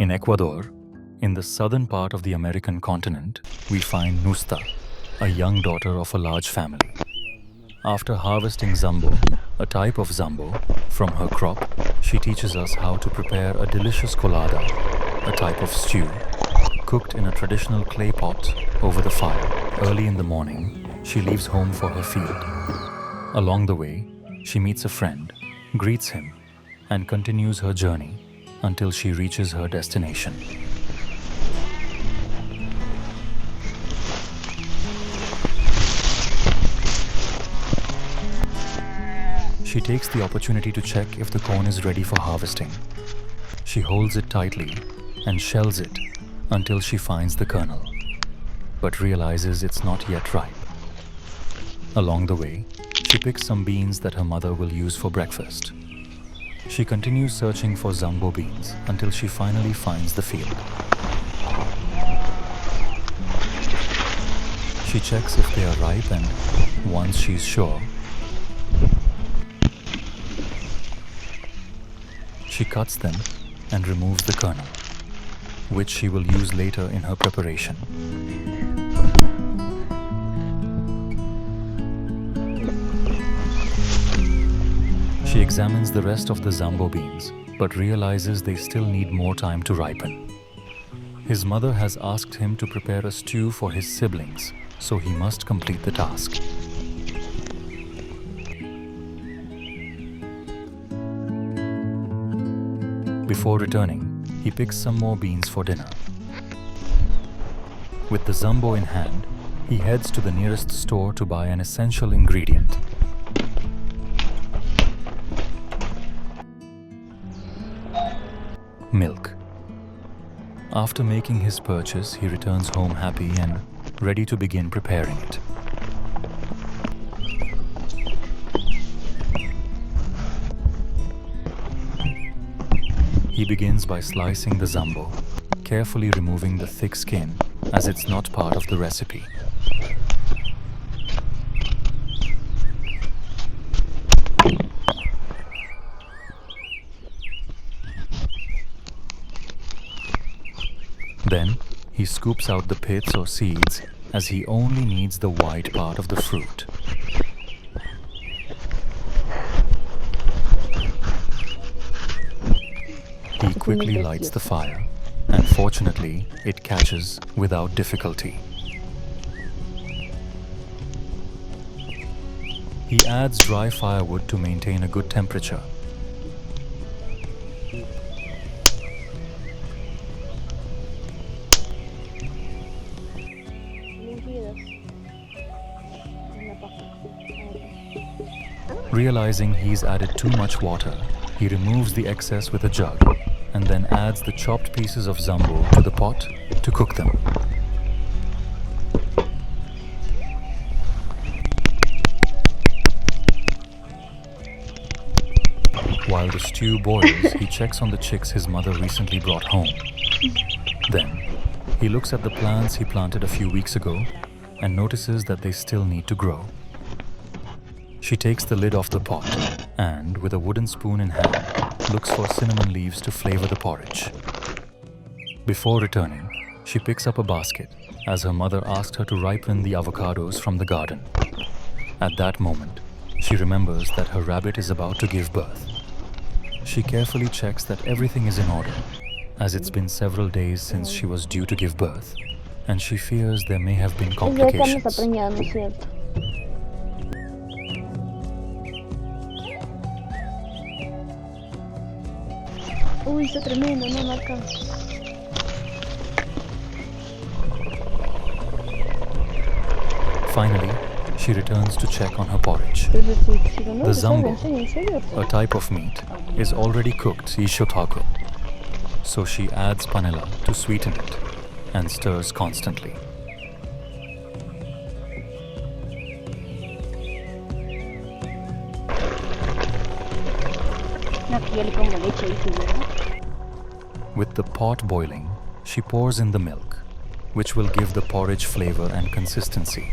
In Ecuador, in the southern part of the American continent, we find Ñusta, a young daughter of a large family. After harvesting zambo, a type of zambo, from her crop, she teaches us how to prepare a delicious colada, a type of stew, cooked in a traditional clay pot over the fire. Early in the morning, she leaves home for her field. Along the way, she meets a friend, greets him, and continues her journey until she reaches her destination. She takes the opportunity to check if the corn is ready for harvesting. She holds it tightly and shells it until she finds the kernel, but realizes it's not yet ripe. Along the way, she picks some beans that her mother will use for breakfast. She continues searching for zambo beans until she finally finds the field. She checks if they are ripe, and once she's sure, she cuts them and removes the kernel, which she will use later in her preparation. She examines the rest of the zambo beans, but realizes they still need more time to ripen. His mother has asked him to prepare a stew for his siblings, so he must complete the task. Before returning, he picks some more beans for dinner. With the zambo in hand, he heads to the nearest store to buy an essential ingredient: milk. After making his purchase, he returns home happy and ready to begin preparing it. He begins by slicing the zambo, carefully removing the thick skin as it's not part of the recipe. Then, he scoops out the pits or seeds, as he only needs the white part of the fruit. He quickly lights the fire, and fortunately, it catches without difficulty. He adds dry firewood to maintain a good temperature. Realizing he's added too much water, he removes the excess with a jug and then adds the chopped pieces of zambo to the pot to cook them. While the stew boils, he checks on the chicks his mother recently brought home. Then, he looks at the plants he planted a few weeks ago and notices that they still need to grow. She takes the lid off the pot and, with a wooden spoon in hand, looks for cinnamon leaves to flavor the porridge. Before returning, she picks up a basket, as her mother asked her to ripen the avocados from the garden. At that moment, she remembers that her rabbit is about to give birth. She carefully checks that everything is in order, as it's been several days since she was due to give birth, and she fears there may have been complications. Uy, está tremendo, no marca. Finally, she returns to check on her porridge. The zambo, a type of meat, is already cooked ishotaco, so she adds panela to sweeten it and stirs constantly. With the pot boiling, she pours in the milk, which will give the porridge flavor and consistency.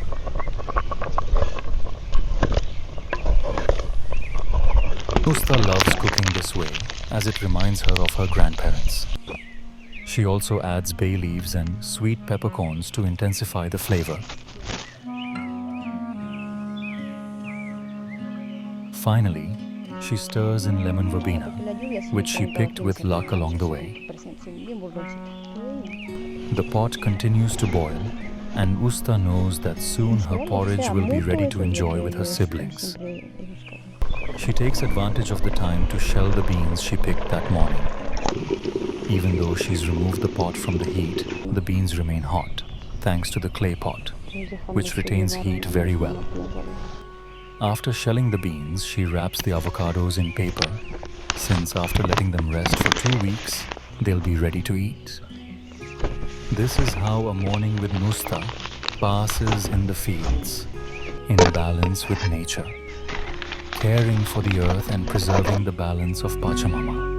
Ñusta loves cooking this way, as it reminds her of her grandparents. She also adds bay leaves and sweet peppercorns to intensify the flavor. Finally, she stirs in lemon verbena, which she picked with luck along the way. The pot continues to boil, and Usta knows that soon her porridge will be ready to enjoy with her siblings. She takes advantage of the time to shell the beans she picked that morning. Even though she's removed the pot from the heat, the beans remain hot, thanks to the clay pot, which retains heat very well. After shelling the beans, she wraps the avocados in paper, since after letting them rest for 2 weeks, they'll be ready to eat. This is how a morning with Ñusta passes in the fields, in balance with nature, caring for the earth and preserving the balance of Pachamama.